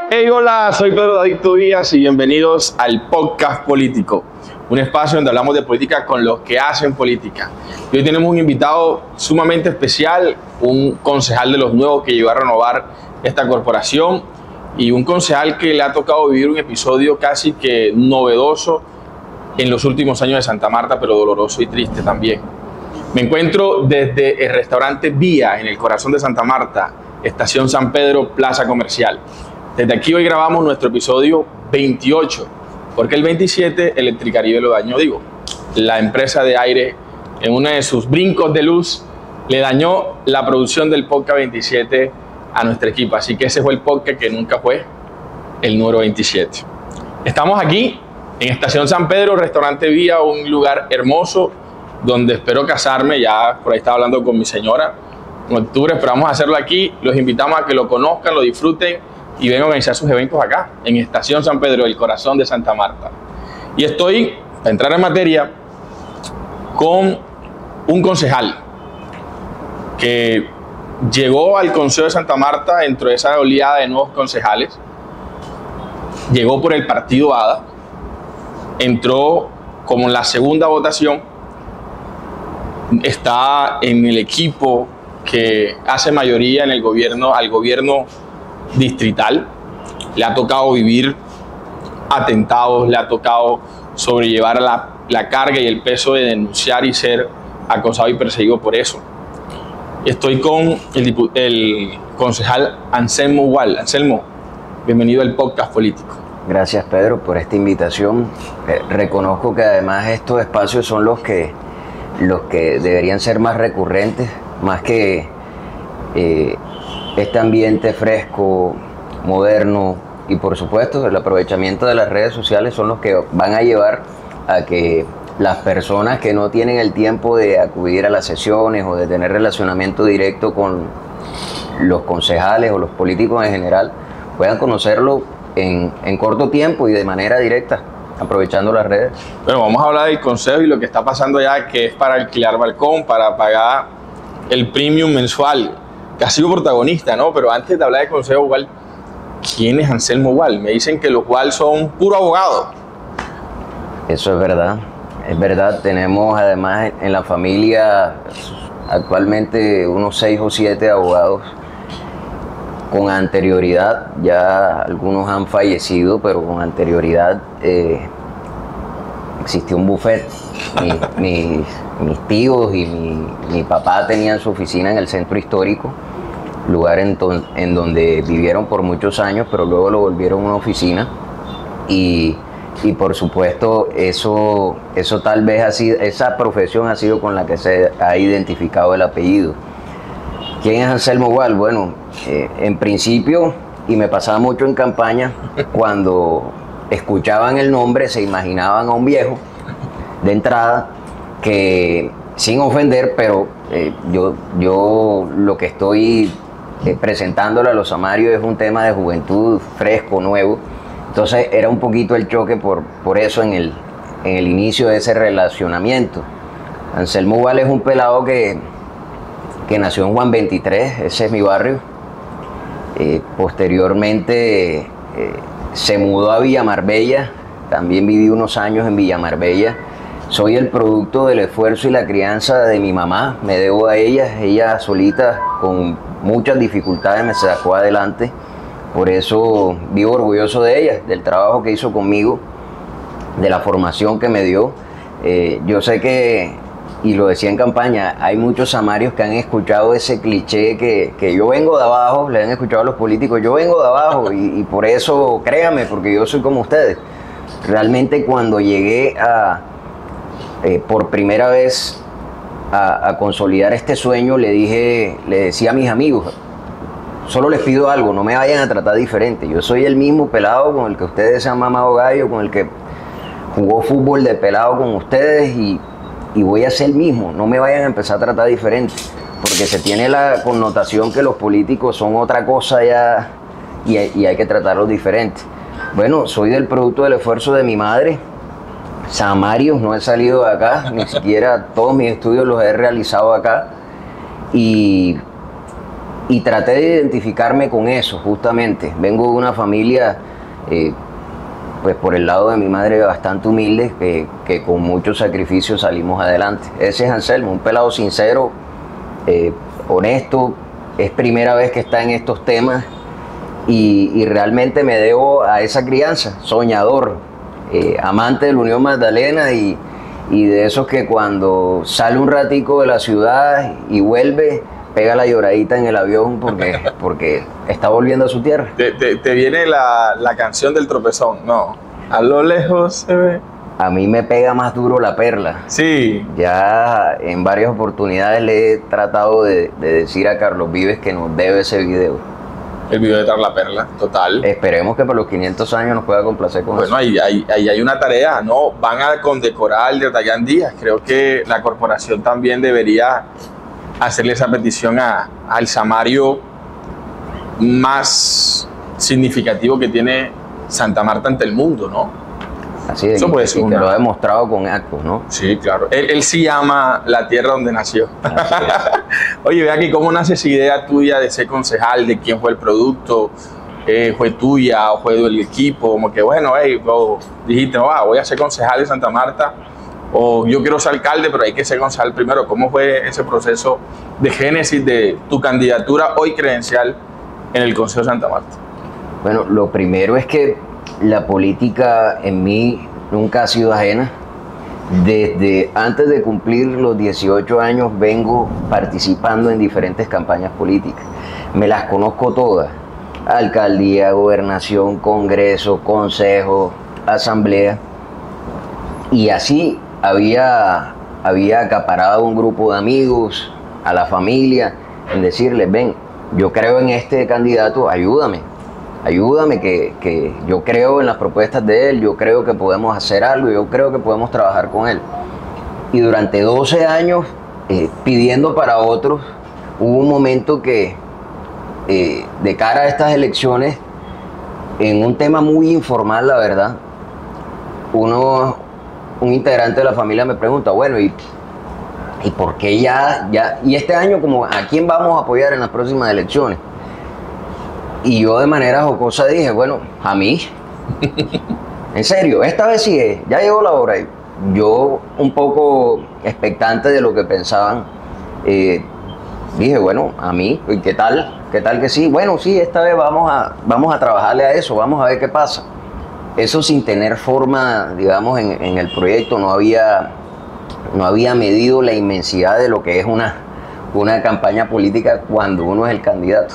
Hey, hola, soy Pedro David Díaz y bienvenidos al Podcast Político, un espacio donde hablamos de política con los que hacen política. Y hoy tenemos un invitado sumamente especial, un concejal de los nuevos que llegó a renovar esta corporación y un concejal que le ha tocado vivir un episodio casi que novedoso en los últimos años de Santa Marta, pero doloroso y triste también. Me encuentro desde el restaurante Vía, en el corazón de Santa Marta, Estación San Pedro, Plaza Comercial. Desde aquí hoy grabamos nuestro episodio 28, porque el 27 Electricaribe lo dañó, la empresa de aire en uno de sus brincos de luz le dañó la producción del podcast 27 a nuestro equipo, así que ese fue el podcast que nunca fue el número 27. Estamos aquí en Estación San Pedro, restaurante Vía, un lugar hermoso donde espero casarme, ya por ahí estaba hablando con mi señora, en octubre esperamos hacerlo aquí, los invitamos a que lo conozcan, lo disfruten y vengan a organizar sus eventos acá, en Estación San Pedro, el corazón de Santa Marta. Y estoy, para entrar en materia, con un concejal que llegó al Consejo de Santa Marta dentro de esa oleada de nuevos concejales, llegó por el partido ADA, entró como en la segunda votación, está en el equipo que hace mayoría en el gobierno, al gobierno distrital, le ha tocado vivir atentados, le ha tocado sobrellevar la carga y el peso de denunciar y ser acosado y perseguido por eso. Estoy con el concejal Anselmo Gual. Anselmo, bienvenido al Podcast Político. Gracias, Pedro, por esta invitación. Reconozco que además estos espacios son los que deberían ser más recurrentes, más que este ambiente fresco, moderno y por supuesto el aprovechamiento de las redes sociales son los que van a llevar a que las personas que no tienen el tiempo de acudir a las sesiones o de tener relacionamiento directo con los concejales o los políticos en general puedan conocerlo en corto tiempo y de manera directa, aprovechando las redes. Bueno, vamos a hablar del consejo y lo que está pasando allá, que es para alquilar balcón, para pagar el premium mensual, que ha sido protagonista, ¿no? Pero antes de hablar del consejo Gual, ¿quién es Anselmo Gual? Me dicen que los Gual son puro abogado. Eso es verdad, tenemos además en la familia actualmente unos 6 o 7 abogados con anterioridad, ya algunos han fallecido, pero con anterioridad existió un buffet. Mis tíos y mi papá tenían su oficina en el centro histórico, lugar en donde vivieron por muchos años, pero luego lo volvieron una oficina y por supuesto eso tal vez ha sido, esa profesión ha sido con la que se ha identificado el apellido. ¿Quién es Anselmo Gual? Bueno, en principio, y me pasaba mucho en campaña, cuando escuchaban el nombre se imaginaban a un viejo de entrada que, sin ofender, pero yo lo que estoy presentándole a los samarios es un tema de juventud fresco, nuevo. Entonces era un poquito el choque por eso en el inicio de ese relacionamiento. Anselmo Gual es un pelado que nació en Juan 23, ese es mi barrio. Posteriormente se mudó a Villa Marbella, también viví unos años en Villa Marbella. Soy el producto del esfuerzo y la crianza de mi mamá, me debo a ella solita con muchas dificultades me sacó adelante, por eso vivo orgulloso de ella, del trabajo que hizo conmigo, de la formación que me dio. Yo sé que, y lo decía en campaña, hay muchos samarios que han escuchado ese cliché que yo vengo de abajo, le han escuchado a los políticos, yo vengo de abajo y por eso créanme, porque yo soy como ustedes. Realmente cuando llegué por primera vez a consolidar este sueño, le decía a mis amigos, solo les pido algo, no me vayan a tratar diferente, yo soy el mismo pelado con el que ustedes se han mamado gallo, con el que jugó fútbol de pelado con ustedes y voy a ser el mismo, no me vayan a empezar a tratar diferente, porque se tiene la connotación que los políticos son otra cosa ya y hay que tratarlos diferente. Bueno, soy del producto del esfuerzo de mi madre, samarios, no he salido de acá, ni siquiera todos mis estudios los he realizado acá y Y traté de identificarme con eso, justamente. Vengo de una familia, pues por el lado de mi madre, bastante humilde, que con muchos sacrificios salimos adelante. Ese es Anselmo, un pelado sincero, honesto, es primera vez que está en estos temas y realmente me debo a esa crianza, soñador, amante de la Unión Magdalena y de esos que cuando sale un ratico de la ciudad y vuelve, pega la lloradita en el avión porque está volviendo a su tierra. Te viene la canción del tropezón, no, a lo lejos se ve. A mí me pega más duro la perla. Sí. Ya en varias oportunidades le he tratado de decir a Carlos Vives que nos debe ese video. El video de Dar la Perla, total. Esperemos que por los 500 años nos pueda complacer con eso. Bueno, ahí hay una tarea, ¿no? Van a condecorar al de Dayan Díaz. Creo que la corporación también debería hacerle esa petición al Samario más significativo que tiene Santa Marta ante el mundo, ¿no? Así es, eso puede ser y te lo ha demostrado con actos, ¿no? Sí, claro. Él sí ama la tierra donde nació. Oye, ve aquí, ¿cómo nace esa idea tuya de ser concejal? ¿De quién fue el producto? ¿Fue tuya o fue del equipo? Como que, bueno, dijiste, no, voy a ser concejal de Santa Marta, o yo quiero ser alcalde, pero hay que ser concejal primero. ¿Cómo fue ese proceso de génesis de tu candidatura hoy credencial en el Consejo de Santa Marta? Bueno, lo primero es que la política en mí nunca ha sido ajena. Desde antes de cumplir los 18 años vengo participando en diferentes campañas políticas. Me las conozco todas: alcaldía, gobernación, congreso, consejo, asamblea. Y así había acaparado un grupo de amigos, a la familia, en decirles, ven, yo creo en este candidato, ayúdame, que yo creo en las propuestas de él, yo creo que podemos hacer algo, yo creo que podemos trabajar con él. Y durante 12 años, pidiendo para otros, hubo un momento que, de cara a estas elecciones, en un tema muy informal, la verdad, un integrante de la familia me pregunta, bueno, ¿y por qué y este año, como a quién vamos a apoyar en las próximas elecciones? Y yo de manera jocosa dije, bueno, a mí. En serio, esta vez sí es, ya llegó la hora. Y yo, un poco expectante de lo que pensaban, dije, bueno, a mí, ¿y qué tal? ¿Qué tal que sí? Bueno, sí, esta vez vamos a trabajarle a eso, vamos a ver qué pasa. Eso sin tener forma, digamos, en el proyecto, no había medido la inmensidad de lo que es una campaña política cuando uno es el candidato.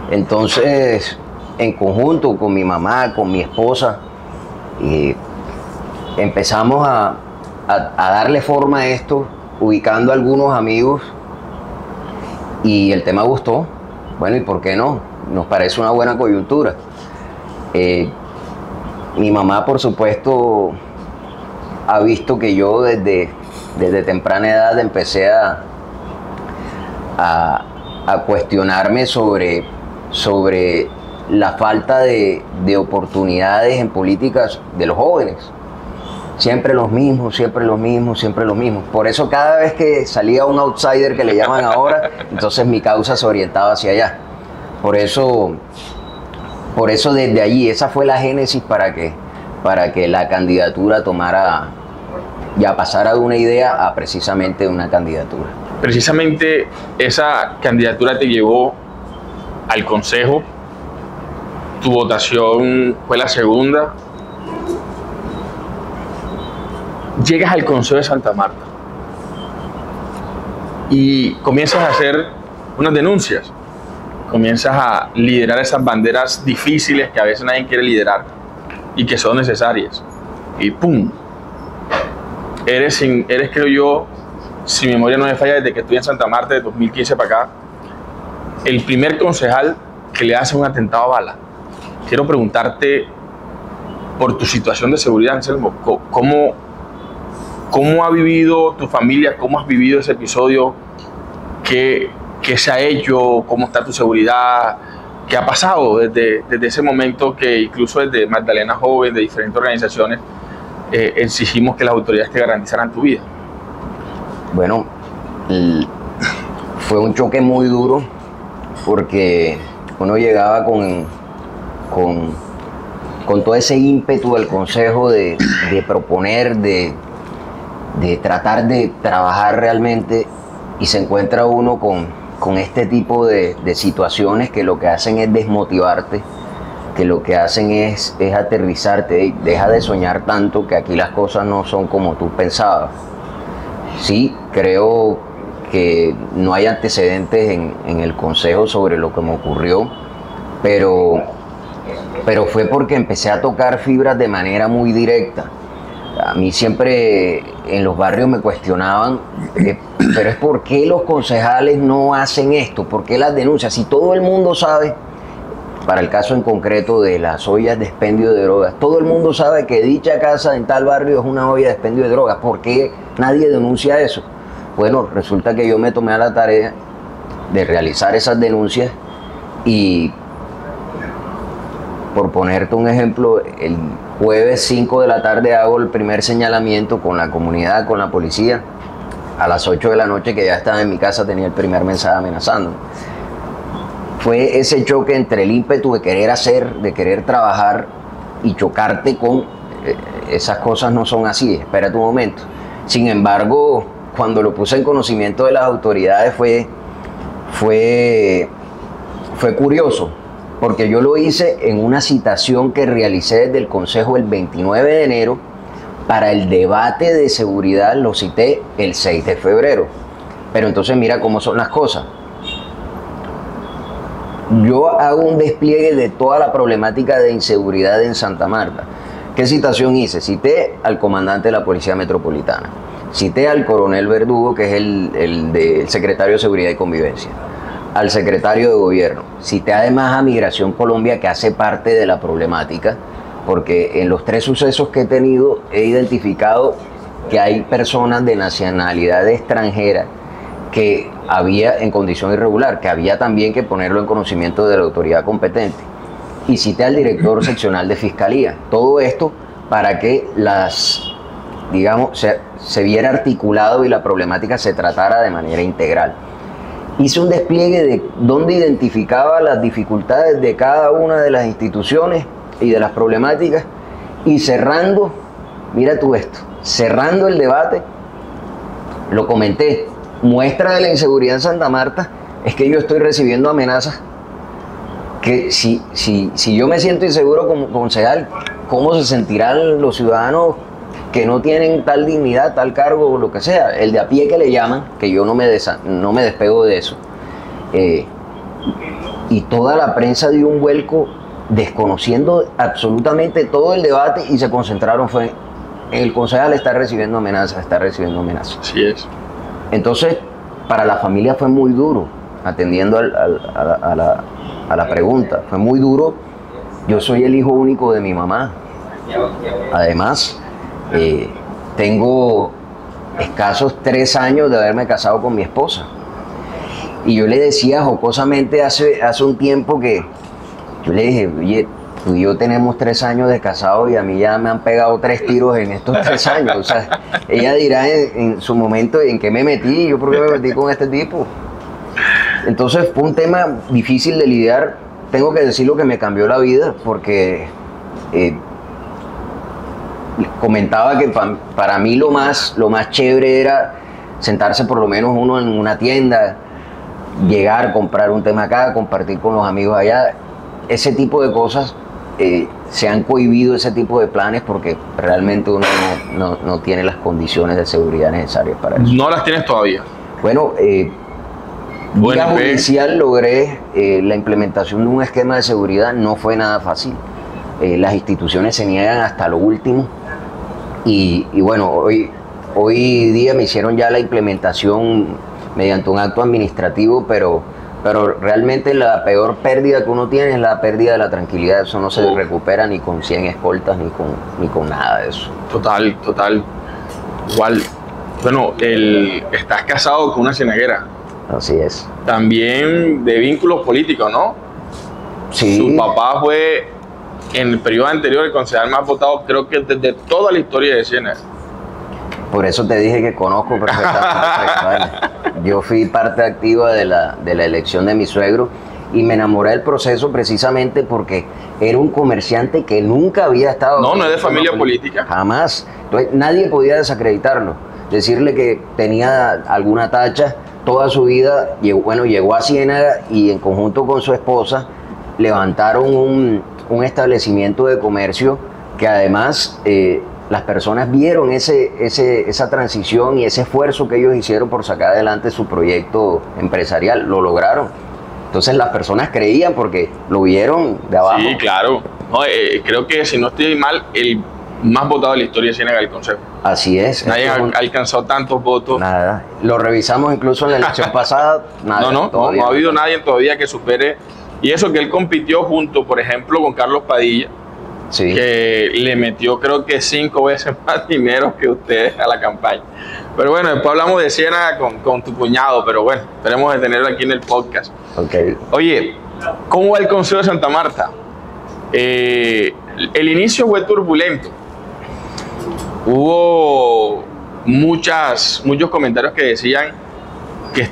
Entonces, en conjunto con mi mamá, con mi esposa, empezamos a darle forma a esto, ubicando a algunos amigos, y el tema gustó. Bueno, ¿y por qué no? Nos parece una buena coyuntura. Mi mamá, por supuesto, ha visto que yo desde temprana edad empecé a cuestionarme sobre la falta de oportunidades en políticas de los jóvenes. Siempre los mismos, siempre los mismos, siempre los mismos. Por eso cada vez que salía un outsider, que le llaman ahora, entonces mi causa se orientaba hacia allá. Por eso desde allí, esa fue la génesis para que la candidatura pasara de una idea a precisamente una candidatura. Precisamente esa candidatura te llevó al Consejo, tu votación fue la segunda. Llegas al Consejo de Santa Marta y comienzas a hacer unas denuncias, comienzas a liderar esas banderas difíciles que a veces nadie quiere liderar y que son necesarias. Y ¡pum! Eres, creo yo, si mi memoria no me falla, desde que estoy en Santa Marta, de 2015 para acá, el primer concejal que le hace un atentado a bala. Quiero preguntarte por tu situación de seguridad, Anselmo. ¿Cómo ha vivido tu familia? ¿Cómo has vivido ese episodio? ¿Qué se ha hecho? ¿Cómo está tu seguridad? ¿Qué ha pasado desde ese momento que incluso desde Magdalena Joven, de diferentes organizaciones, exigimos que las autoridades te garantizaran tu vida? Bueno, fue un choque muy duro porque uno llegaba con todo ese ímpetu al consejo de proponer, de tratar de trabajar realmente, y se encuentra uno con este tipo de situaciones que lo que hacen es desmotivarte, que lo que hacen es aterrizarte. Deja de soñar tanto, que aquí las cosas no son como tú pensabas. Sí, creo que no hay antecedentes en el consejo sobre lo que me ocurrió, pero fue porque empecé a tocar fibras de manera muy directa. A mí siempre en los barrios me cuestionaban, pero es ¿por qué los concejales no hacen esto? ¿Por qué las denuncias? Si todo el mundo sabe, para el caso en concreto de las ollas de expendio de drogas, todo el mundo sabe que dicha casa en tal barrio es una olla de expendio de drogas. ¿Por qué nadie denuncia eso? Bueno, resulta que yo me tomé a la tarea de realizar esas denuncias y, por ponerte un ejemplo, el jueves 5 de la tarde hago el primer señalamiento con la comunidad, con la policía. A las 8 de la noche, que ya estaba en mi casa, tenía el primer mensaje amenazando. Fue ese choque entre el ímpetu de querer hacer, de querer trabajar, y chocarte con esas cosas no son así, espérate un momento. Sin embargo, cuando lo puse en conocimiento de las autoridades fue curioso, porque yo lo hice en una citación que realicé desde el Consejo el 29 de enero, para el debate de seguridad lo cité el 6 de febrero. Pero entonces mira cómo son las cosas. Yo hago un despliegue de toda la problemática de inseguridad en Santa Marta. ¿Qué citación hice? Cité al comandante de la Policía Metropolitana, cité al coronel Verdugo, que es el secretario de Seguridad y Convivencia, al secretario de Gobierno. Cité además a Migración Colombia, que hace parte de la problemática, porque en los 3 sucesos que he tenido he identificado que hay personas de nacionalidad extranjera que había en condición irregular, que había también que ponerlo en conocimiento de la autoridad competente. Y cité al director seccional de Fiscalía. Todo esto para que se viera articulado y la problemática se tratara de manera integral. Hice un despliegue de donde identificaba las dificultades de cada una de las instituciones y de las problemáticas, y cerrando, mira tú esto, cerrando el debate, lo comenté. Muestra de la inseguridad en Santa Marta es que yo estoy recibiendo amenazas que si yo me siento inseguro como concejal, ¿cómo se sentirán los ciudadanos que no tienen tal dignidad, tal cargo o lo que sea? El de a pie, que le llaman, que yo no me despego de eso. Y toda la prensa dio un vuelco desconociendo absolutamente todo el debate, y se concentraron fue en el concejal está recibiendo amenazas, está recibiendo amenazas. Así es. Entonces, para la familia fue muy duro, atendiendo a la pregunta, fue muy duro. Yo soy el hijo único de mi mamá. Además, tengo escasos 3 años de haberme casado con mi esposa. Y yo le decía jocosamente hace un tiempo que, yo le dije, oye, tú y yo tenemos 3 años de casado y a mí ya me han pegado 3 tiros en estos 3 años. O sea, ella dirá en su momento en qué me metí, yo por qué me metí con este tipo. Entonces fue un tema difícil de lidiar. Tengo que decir lo que me cambió la vida, porque comentaba que para mí lo más chévere era sentarse por lo menos uno en una tienda, llegar, comprar un tema acá, compartir con los amigos allá. Ese tipo de cosas se han cohibido, ese tipo de planes, porque realmente uno no tiene las condiciones de seguridad necesarias para eso. ¿No las tienes todavía? Bueno, vía judicial logré la implementación de un esquema de seguridad. No fue nada fácil. Las instituciones se niegan hasta lo último. Y bueno, hoy día me hicieron ya la implementación mediante un acto administrativo, pero realmente la peor pérdida que uno tiene es la pérdida de la tranquilidad. Eso no se recupera ni con 100 escoltas ni con nada de eso. Total. Igual, bueno, estás casado con una cienaguera. Así es. También de vínculos políticos, ¿no? Sí. Su papá fue, en el periodo anterior, el concejal más votado, creo que desde toda la historia de Ciénaga. Por eso te dije que conozco perfectamente. Yo fui parte activa de la elección de mi suegro, y me enamoré del proceso precisamente porque era un comerciante que nunca había estado... No es de familia política. Jamás. Entonces, nadie podía desacreditarlo, decirle que tenía alguna tacha. Toda su vida, llegó a Ciénaga y en conjunto con su esposa levantaron un establecimiento de comercio que además las personas vieron esa transición y ese esfuerzo que ellos hicieron por sacar adelante su proyecto empresarial. Lo lograron. Entonces las personas creían porque lo vieron de abajo. Sí, claro. No, creo que si no estoy mal, el más votado de la historia de Ciénaga del Consejo. Así es. Nadie ha alcanzado tantos votos. Nada. Lo revisamos incluso en la elección pasada. Nada, no ha habido nadie todavía que supere. Y eso que él compitió junto, por ejemplo, con Carlos Padilla, sí, que le metió creo que 5 veces más dinero que ustedes a la campaña. Pero bueno, después hablamos de Ciénaga con tu cuñado, pero bueno, tenemos que tenerlo aquí en el podcast. Okay. Oye, ¿cómo va el Consejo de Santa Marta? El inicio fue turbulento. Hubo muchos comentarios que decían que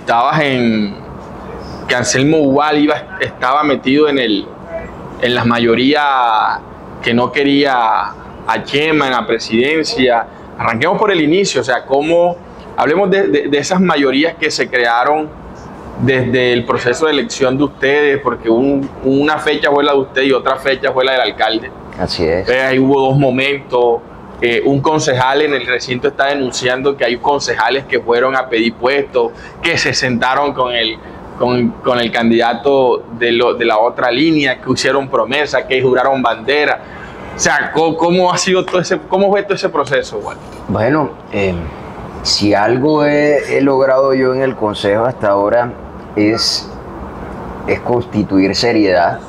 que Anselmo Ubal estaba metido en las mayorías, que no quería a Chema en la presidencia. Arranquemos por el inicio, o sea, hablemos de esas mayorías que se crearon desde el proceso de elección de ustedes, porque una fecha fue la de usted y otra fecha fue la del alcalde. Así es. Ahí hubo 2 momentos. Un concejal en el recinto está denunciando que hay concejales que fueron a pedir puestos, que se sentaron con el candidato de la otra línea, que hicieron promesas, que juraron bandera. O sea, ¿cómo fue todo ese proceso, Walter? Bueno, si algo he logrado yo en el Consejo hasta ahora es constituir seriedad.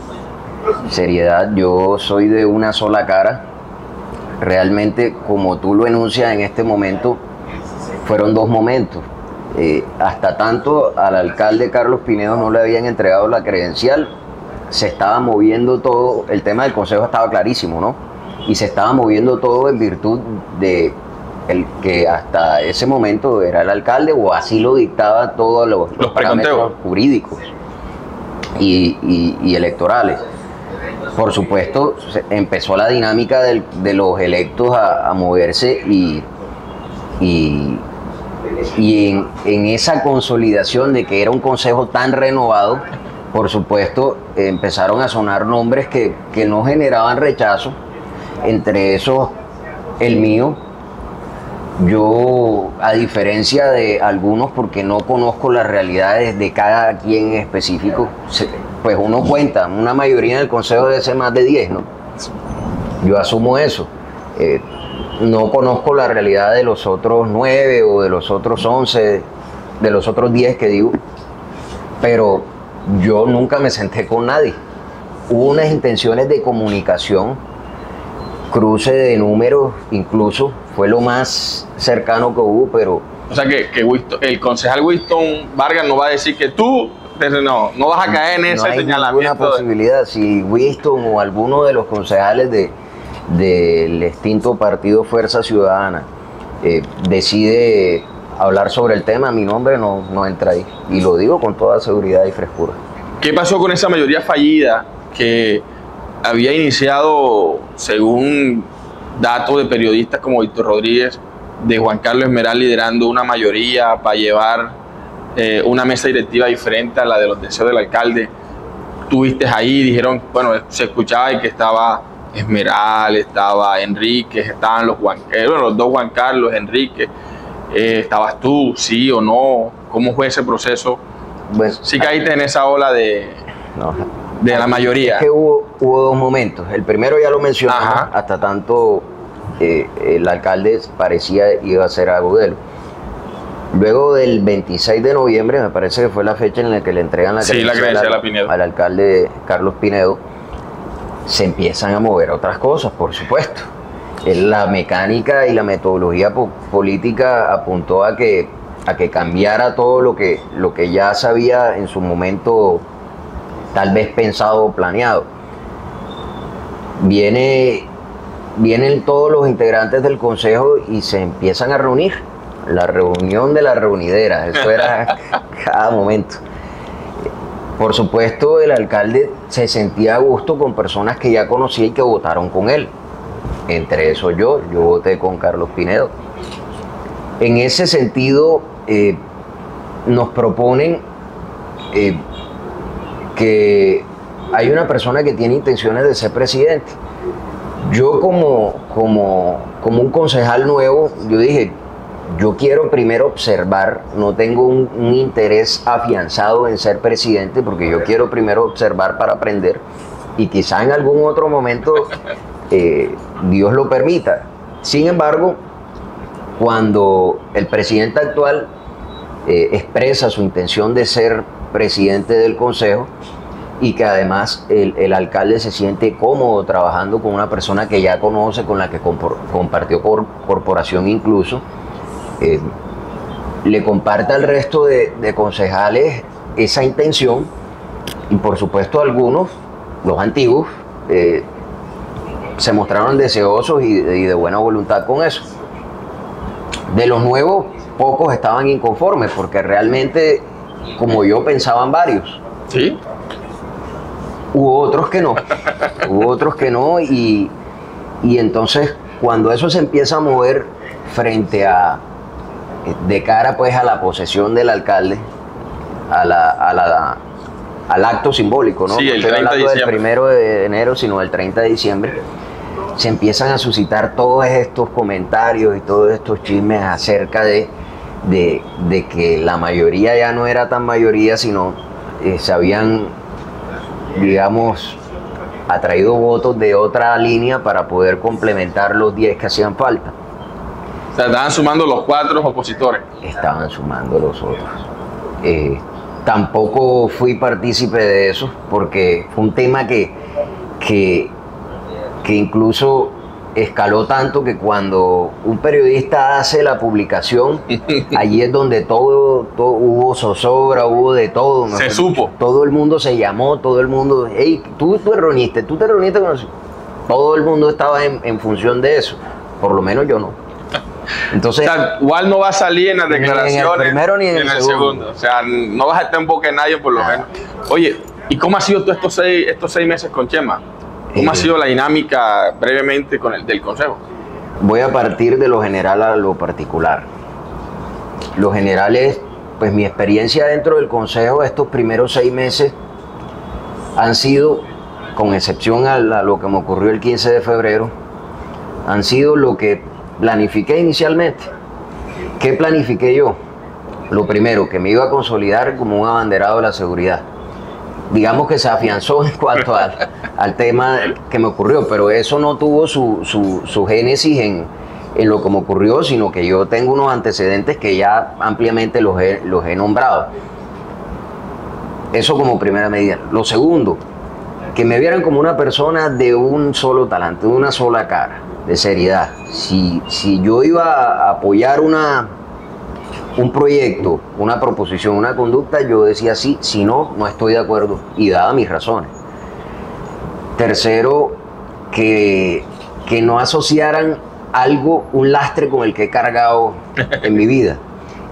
Yo soy de una sola cara. Realmente, como tú lo enuncias en este momento, fueron 2 momentos. Hasta tanto al alcalde Carlos Pinedo no le habían entregado la credencial, se estaba moviendo todo, el tema del consejo estaba clarísimo, ¿no? Y se estaba moviendo todo en virtud de el que hasta ese momento era el alcalde, o así lo dictaba todos los parámetros jurídicos y electorales. Por supuesto, empezó la dinámica de los electos a moverse y en esa consolidación de que era un consejo tan renovado, por supuesto, empezaron a sonar nombres que no generaban rechazo, entre esos el mío. Yo, a diferencia de algunos, porque no conozco las realidades de cada quien en específico, pues uno cuenta, una mayoría en el consejo debe ser más de 10, ¿no? Yo asumo eso. No conozco la realidad de los otros 9 o de los otros 11, de los otros 10 que digo, pero yo nunca me senté con nadie. Hubo unas intenciones de comunicación, cruce de números, incluso fue lo más cercano que hubo, pero... O sea que el concejal Winston Vargas no va a decir que tú no vas a caer en ese señalamiento. No hay ninguna posibilidad. Si Winston o alguno de los concejales del extinto partido Fuerza Ciudadana decide hablar sobre el tema, mi nombre no entra ahí. Y lo digo con toda seguridad y frescura. ¿Qué pasó con esa mayoría fallida que había iniciado, según datos de periodistas como Víctor Rodríguez, de Juan Carlos Esmeral liderando una mayoría para llevar una mesa directiva diferente a la de los deseos del alcalde? Tuviste ahí, dijeron, bueno, se escuchaba que estaba Esmeral, estaba Enrique, estaban los 2 Juan Carlos, Enrique, estabas tú, sí o no, ¿cómo fue ese proceso? Bueno, sí caíste en esa ola de la mayoría. Es que hubo 2 momentos. El primero ya lo mencionamos, hasta tanto el alcalde parecía iba a ser Agudelo. Luego del 26 de noviembre, me parece que fue la fecha en la que le entregan la credencial al alcalde Carlos Pinedo, se empiezan a mover otras cosas, por supuesto. La mecánica y la metodología política apuntó a que cambiara todo lo que ya se había en su momento tal vez pensado o planeado. Vienen todos los integrantes del consejo y se empiezan a reunir. La reunión de la reunidera, eso era cada momento. Por supuesto, el alcalde se sentía a gusto con personas que ya conocía y que votaron con él. Entre eso yo voté con Carlos Pinedo. En ese sentido, nos proponen que hay una persona que tiene intenciones de ser presidente. Yo como un concejal nuevo, yo dije, yo quiero primero observar, no tengo un interés afianzado en ser presidente, porque yo quiero primero observar para aprender y quizá en algún otro momento Dios lo permita. Sin embargo, cuando el presidente actual expresa su intención de ser presidente del consejo y que además el alcalde se siente cómodo trabajando con una persona que ya conoce, con la que compartió corporación incluso, le comparte al resto de concejales esa intención y por supuesto algunos, los antiguos, se mostraron deseosos y de buena voluntad con eso. De los nuevos, pocos estaban inconformes porque realmente, como yo, pensaban varios. ¿Sí? Hubo otros que no, y entonces cuando eso se empieza a mover frente a, de cara pues a la posesión del alcalde, al acto simbólico, ¿no? Sí, el no estoy 30 de hablando del diciembre. 1 de enero, sino del 30 de diciembre, se empiezan a suscitar todos estos comentarios y todos estos chismes acerca de que la mayoría ya no era tan mayoría, sino se habían, digamos, atraído votos de otra línea para poder complementar los 10 que hacían falta. O sea, estaban sumando los 4 opositores. Estaban sumando los otros. Tampoco fui partícipe de eso porque fue un tema que incluso escaló tanto que cuando un periodista hace la publicación, allí es donde todo hubo zozobra, hubo de todo. Se supo. Todo el mundo se llamó, todo el mundo, hey, tú te reuniste con nosotros. Todo el mundo estaba en función de eso, por lo menos yo no. Entonces, O sea, igual no va a salir en las declaraciones. Ni en el primero ni en el segundo. O sea, no vas a estar en boca de nadie por lo menos. Oye, ¿y cómo ha sido tú estos seis meses con Chema? ¿Cómo ha sido la dinámica brevemente del consejo? Voy a partir de lo general a lo particular. Lo general es, pues mi experiencia dentro del consejo estos primeros 6 meses han sido, con excepción a lo que me ocurrió el 15 de febrero, han sido lo que planifiqué inicialmente. ¿Qué planifiqué yo? Lo primero, que me iba a consolidar como un abanderado de la seguridad. Digamos que se afianzó en cuanto al tema que me ocurrió, pero eso no tuvo su génesis en lo que me ocurrió, sino que yo tengo unos antecedentes que ya ampliamente los he nombrado. Eso como primera medida. Lo segundo, que me vieran como una persona de un solo talante, de una sola cara, de seriedad. Si yo iba a apoyar un proyecto, una proposición, una conducta, yo decía sí, si no, no estoy de acuerdo y daba mis razones. Tercero, que no asociaran algo, un lastre con el que he cargado en mi vida.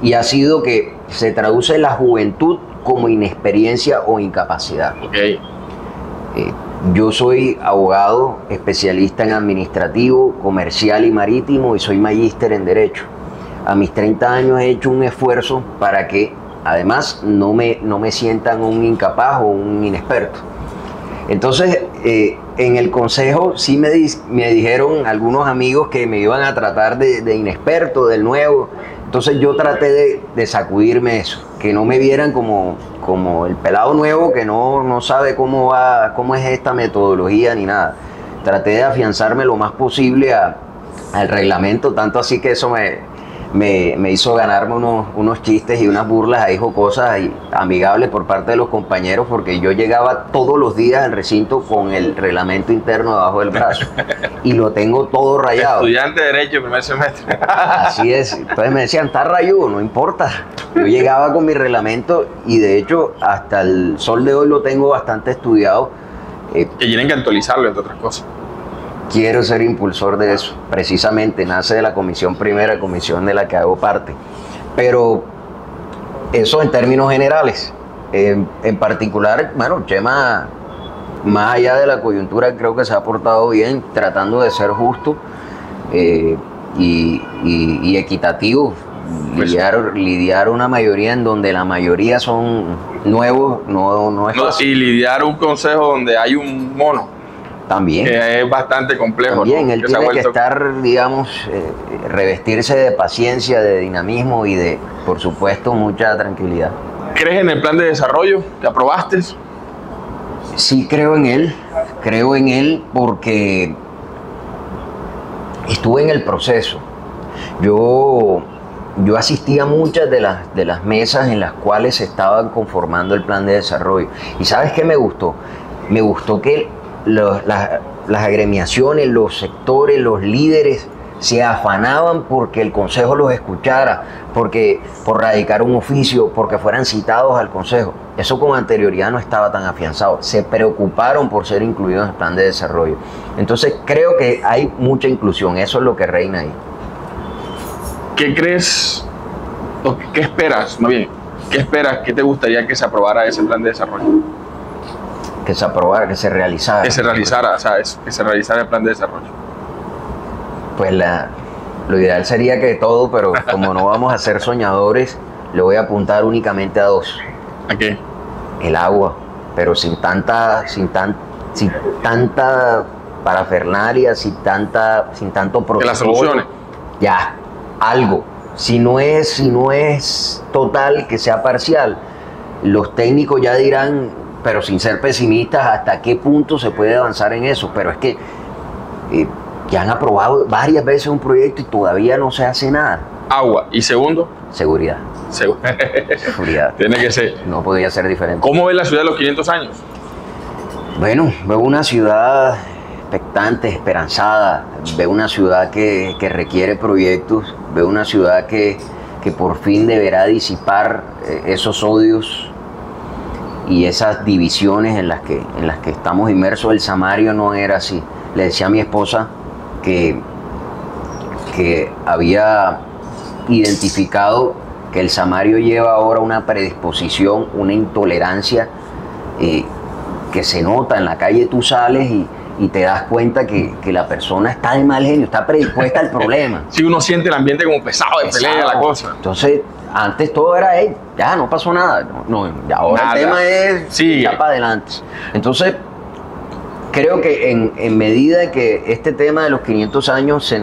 Y ha sido que se traduce la juventud como inexperiencia o incapacidad. Okay. Yo soy abogado, especialista en administrativo, comercial y marítimo y soy magíster en Derecho. A mis 30 años he hecho un esfuerzo para que además no me sientan un incapaz o un inexperto. Entonces, en el consejo sí me dijeron algunos amigos que me iban a tratar de inexperto, del nuevo. Entonces yo traté de sacudirme eso, que no me vieran como el pelado nuevo que no sabe cómo es esta metodología ni nada. Traté de afianzarme lo más posible al reglamento, tanto así que eso me hizo ganarme unos chistes y unas burlas ahí jocosas y amigables por parte de los compañeros, porque yo llegaba todos los días al recinto con el reglamento interno debajo del brazo y lo tengo todo rayado. Estudiante de Derecho, primer semestre. Así es. Entonces me decían, está rayudo, no importa. Yo llegaba con mi reglamento y de hecho hasta el sol de hoy lo tengo bastante estudiado. Que tienen que actualizarlo, entre otras cosas. Quiero ser impulsor de eso, precisamente, nace de la comisión primera, comisión de la que hago parte. Pero eso en términos generales. En particular, bueno, Chema, más allá de la coyuntura, creo que se ha portado bien, tratando de ser justo y equitativo. Lidiar una mayoría en donde la mayoría son nuevos no es fácil. Y lidiar un consejo donde hay un mono también, que es bastante complejo. También, ¿no? él tiene que estar, digamos, revestirse de paciencia, de dinamismo y de, por supuesto, mucha tranquilidad. ¿Crees en el plan de desarrollo que aprobaste? Sí, creo en él porque estuve en el proceso. Yo asistí a muchas de las mesas en las cuales se estaban conformando el plan de desarrollo. ¿Y sabes qué me gustó? Me gustó que las agremiaciones, los sectores, los líderes se afanaban porque el consejo los escuchara, por radicar un oficio, porque fueran citados al consejo. Eso con anterioridad no estaba tan afianzado. Se preocuparon por ser incluidos en el plan de desarrollo. Entonces creo que hay mucha inclusión. Eso es lo que reina ahí. ¿Qué crees o qué esperas, más bien, qué esperas, qué te gustaría que se aprobara ese plan de desarrollo? Que se aprobara, que se realizara. Que se realizara, ¿sabes? Que se realizara el plan de desarrollo. Pues lo ideal sería que todo, pero como no vamos a ser soñadores, le voy a apuntar únicamente a dos. ¿A qué? El agua, pero sin tanta parafernalia, sin tanto protocolo. Que las soluciones. Ya, algo. Si no es total, que sea parcial. Los técnicos ya dirán, pero sin ser pesimistas, hasta qué punto se puede avanzar en eso. Pero es que ya han aprobado varias veces un proyecto y todavía no se hace nada. Agua. ¿Y segundo? Seguridad. Seguridad. Tiene que ser. No podría ser diferente. ¿Cómo ves la ciudad de los 500 años? Bueno, veo una ciudad expectante, esperanzada. Veo una ciudad que requiere proyectos. Veo una ciudad que por fin deberá disipar esos odios y esas divisiones en las que estamos inmersos. El Samario no era así. Le decía a mi esposa que había identificado que el Samario lleva ahora una predisposición, una intolerancia que se nota en la calle. Tú sales y te das cuenta que la persona está de mal genio, está predispuesta al problema. Sí, uno siente el ambiente como pesado de pelea, la cosa. Entonces, antes todo era, ya no pasó nada. No, ya ahora nada. El tema es ya para adelante. Entonces, creo que en medida que este tema de los 500 años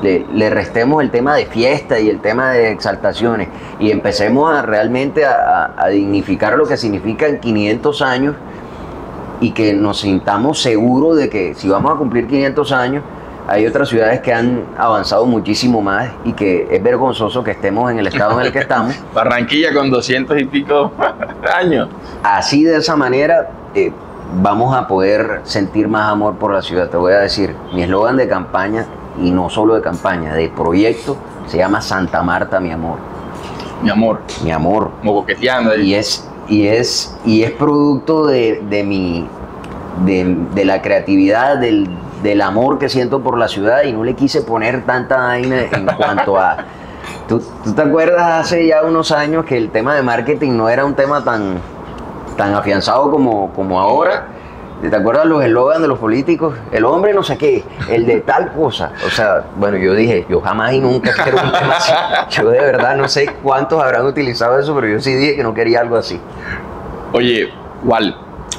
le restemos el tema de fiesta y el tema de exaltaciones y empecemos realmente a dignificar lo que significan 500 años y que nos sintamos seguros de que si vamos a cumplir 500 años, hay otras ciudades que han avanzado muchísimo más y que es vergonzoso que estemos en el estado en el que estamos. Barranquilla con 200 y pico años. Así, de esa manera, vamos a poder sentir más amor por la ciudad. Te voy a decir, mi eslogan de campaña, y no solo de campaña, de proyecto, se llama Santa Marta, mi amor. Mi amor. Mi amor. Como coqueteando ahí. Y es producto de la creatividad, del amor que siento por la ciudad, y no le quise poner tanta vaina en cuanto a... ¿Tú te acuerdas hace ya unos años que el tema de marketing no era un tema tan afianzado como ahora? ¿Te acuerdas los eslogans de los políticos? El hombre no sé qué, el de tal cosa. O sea, bueno, yo dije, yo jamás y nunca quiero un tema así. Yo de verdad no sé cuántos habrán utilizado eso, pero yo sí dije que no quería algo así. Oye, Wal,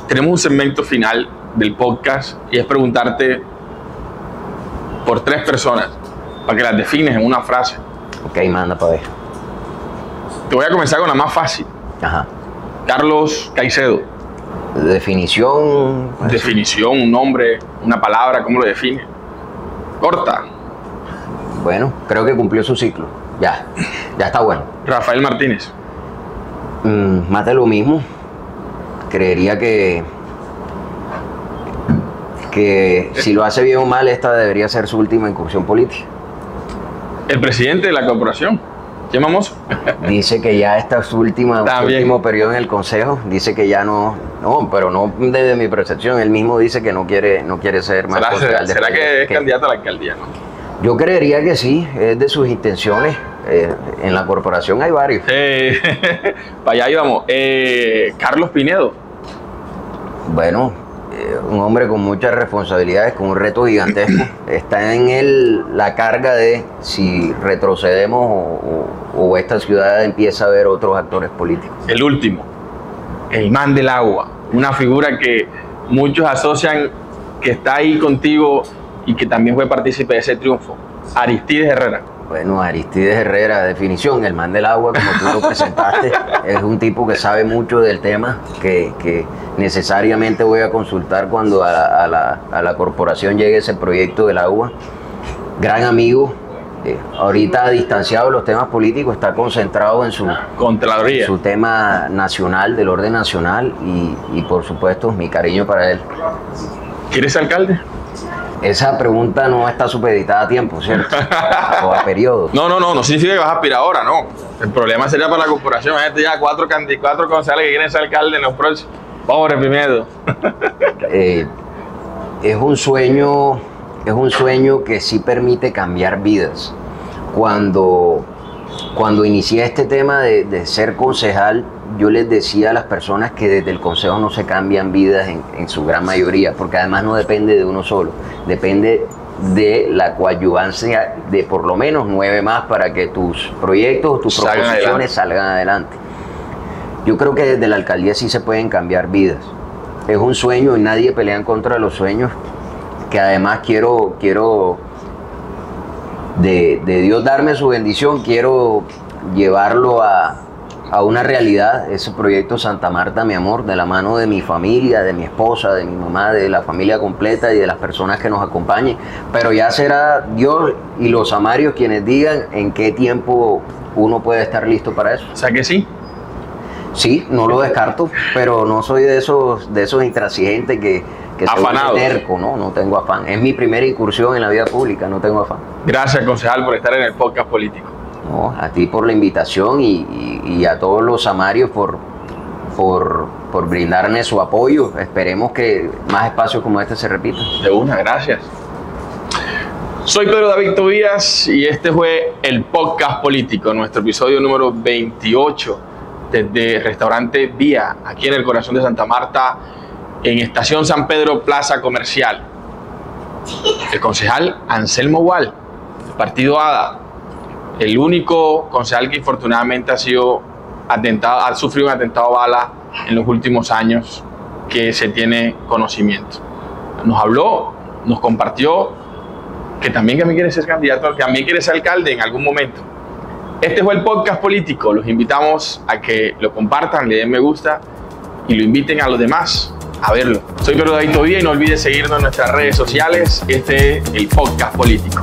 tenemos un segmento final del podcast y es preguntarte por 3 personas para que las defines en una frase. Ok, manda para ver. Te voy a comenzar con la más fácil. Ajá. Carlos Caicedo. Definición. Definición, un nombre, una palabra, ¿cómo lo define? Corta. Bueno, creo que cumplió su ciclo. Ya está bueno. Rafael Martínez. Más de lo mismo. Creería que si lo hace bien o mal, esta debería ser su última incursión política. El presidente de la corporación. ¿Quién vamos? Dice que ya esta es su último periodo en el consejo. Dice que ya no, pero no desde mi percepción. Él mismo dice que no quiere ser más concejal. ¿Será que es candidato a la alcaldía, no? Yo creería que sí, es de sus intenciones. En la corporación hay varios. Para allá íbamos. Carlos Pinedo. Bueno, un hombre con muchas responsabilidades, con un reto gigantesco. Está en él la carga de si retrocedemos o esta ciudad empieza a ver otros actores políticos. El último, el man del agua. Una figura que muchos asocian que está ahí contigo y que también fue partícipe de ese triunfo. Aristides Herrera. Bueno, Aristides Herrera, definición, el man del agua, como tú lo presentaste, es un tipo que sabe mucho del tema, que necesariamente voy a consultar cuando a la corporación llegue ese proyecto del agua. Gran amigo, ahorita distanciado de los temas políticos, está concentrado en su Contraloría, su tema nacional, del orden nacional, y por supuesto mi cariño para él. ¿Quieres ser alcalde? Esa pregunta no está supeditada a tiempo, ¿cierto? O a periodos. No significa que vas a aspirar ahora, no. El problema sería para la corporación. Imagínate ya cuatro concejales que quieren ser alcalde en los próximos. Pobre Pinedo. Es un sueño que sí permite cambiar vidas. Cuando inicié este tema de ser concejal, yo les decía a las personas que desde el consejo no se cambian vidas en su gran mayoría, porque además no depende de uno solo, depende de la coadyuvancia de por lo menos 9 más para que tus proyectos, tus proposiciones salgan adelante. Yo creo que desde la alcaldía sí se pueden cambiar vidas. Es un sueño y nadie pelea en contra de los sueños, que además quiero de Dios darme su bendición, quiero llevarlo a una realidad, ese proyecto Santa Marta, mi amor, de la mano de mi familia, de mi esposa, de mi mamá, de la familia completa y de las personas que nos acompañen. Pero ya será Dios y los amarios quienes digan en qué tiempo uno puede estar listo para eso. O sea que sí. Sí, no lo descarto, pero no soy de esos intransigentes que afanados. Terco, no tengo afán. Es mi primera incursión en la vida pública, no tengo afán. Gracias, concejal, por estar en el podcast político. No, a ti por la invitación y a todos los amarios por brindarme su apoyo. Esperemos que más espacios como este se repitan. De una, gracias. Soy Pedro David Tobías y este fue el podcast político, nuestro episodio número 28 desde el restaurante Vía, aquí en el corazón de Santa Marta, en Estación San Pedro, Plaza Comercial. El concejal Anselmo Gual, del partido ADA, el único concejal que infortunadamente ha sufrido un atentado a bala en los últimos años que se tiene conocimiento. Nos habló, nos compartió que también quiere ser candidato, que también quiere ser alcalde en algún momento. Este fue el podcast político. Los invitamos a que lo compartan, le den me gusta y lo inviten a los demás a verlo. Soy Pedro David Tobías y no olvides seguirnos en nuestras redes sociales. Este es el podcast político.